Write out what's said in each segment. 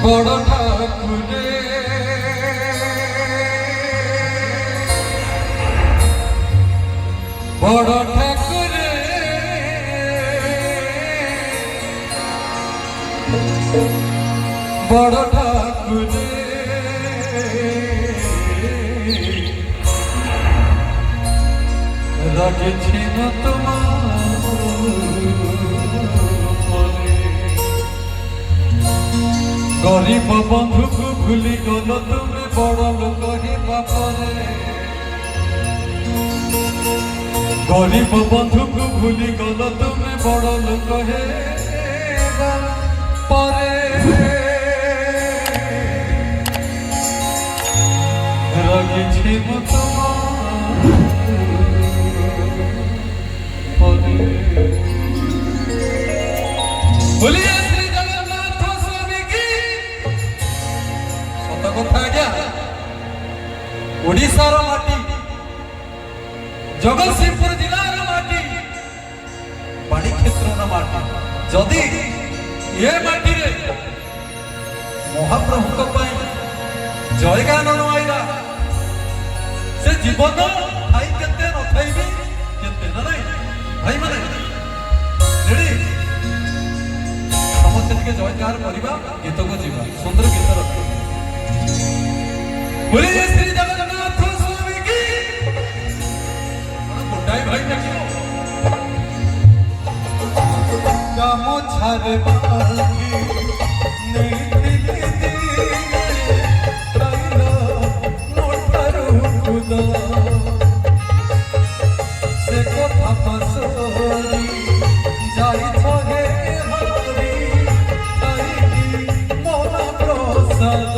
বড় ঠাকুরে বড় ঠাকুরে বড় ঠাকুরে রাখেছি না গরিব বন্ধুকে ভুলি গল তুমি বড় লোক হে বাপরে গরিব বন্ধুকে ভুলি গল তুমি বড় লোক হে বাপরে রাখেছি তোমার বলি ओडिशार माटी जगतसिंहपुर जिलार माटी बाणी क्षेत्र माटी जदि ये माटी रे महाप्रभु जयगानन आईरा से जीवन थाई केते न थाई भी केते न नहीं भाई माने रेडी समस्त के जयकार करिबा गीत को जीवा सुंदर गीत रख बोलिए श्री जगन्नाथ स्वामी की गोटाई भाई देखो गामो छारे बाकी नहीं दिले दिए राइलो मोटरू खुदा से कोठा पसोरी जाई छगे हरी ताई मोना प्रसाद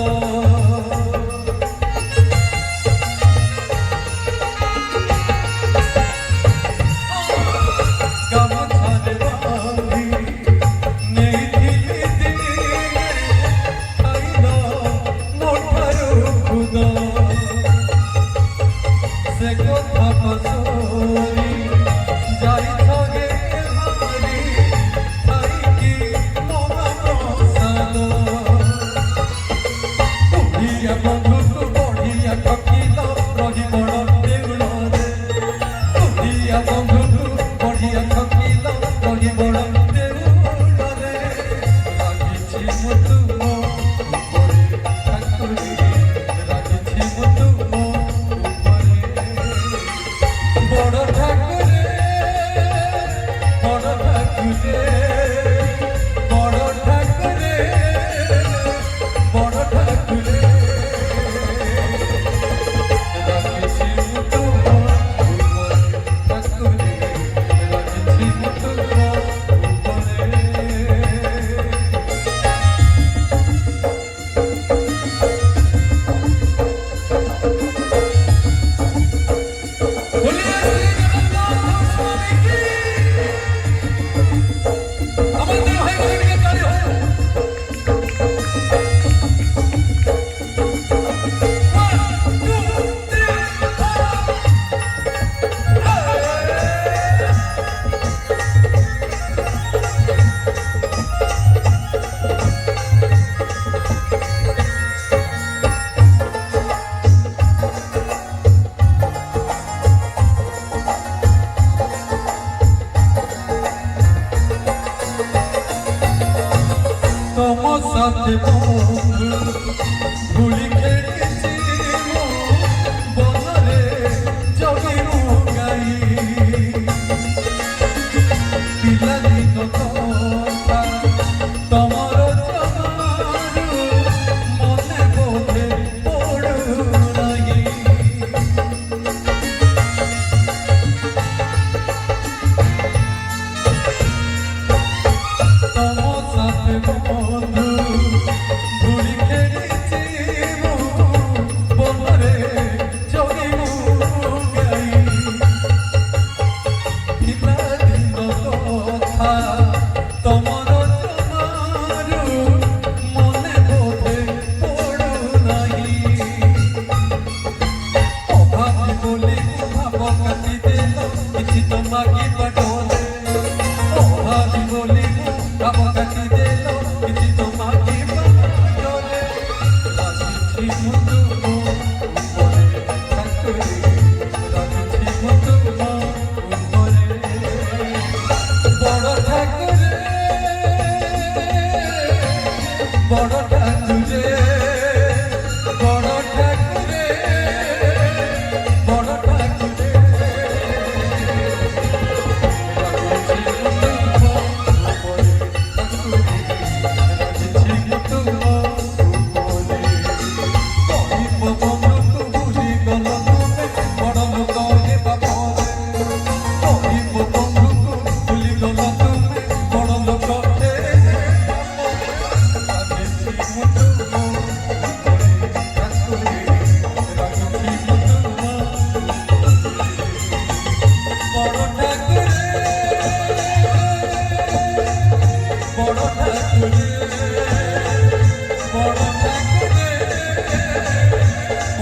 भूली खेली बनरे जगिनु गाई पिला दिन कथा तमर जमारू मने बोधे पड़ू नहीं तम साथे बंधु बोली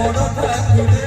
ବଡ଼ ଠାକୁରେ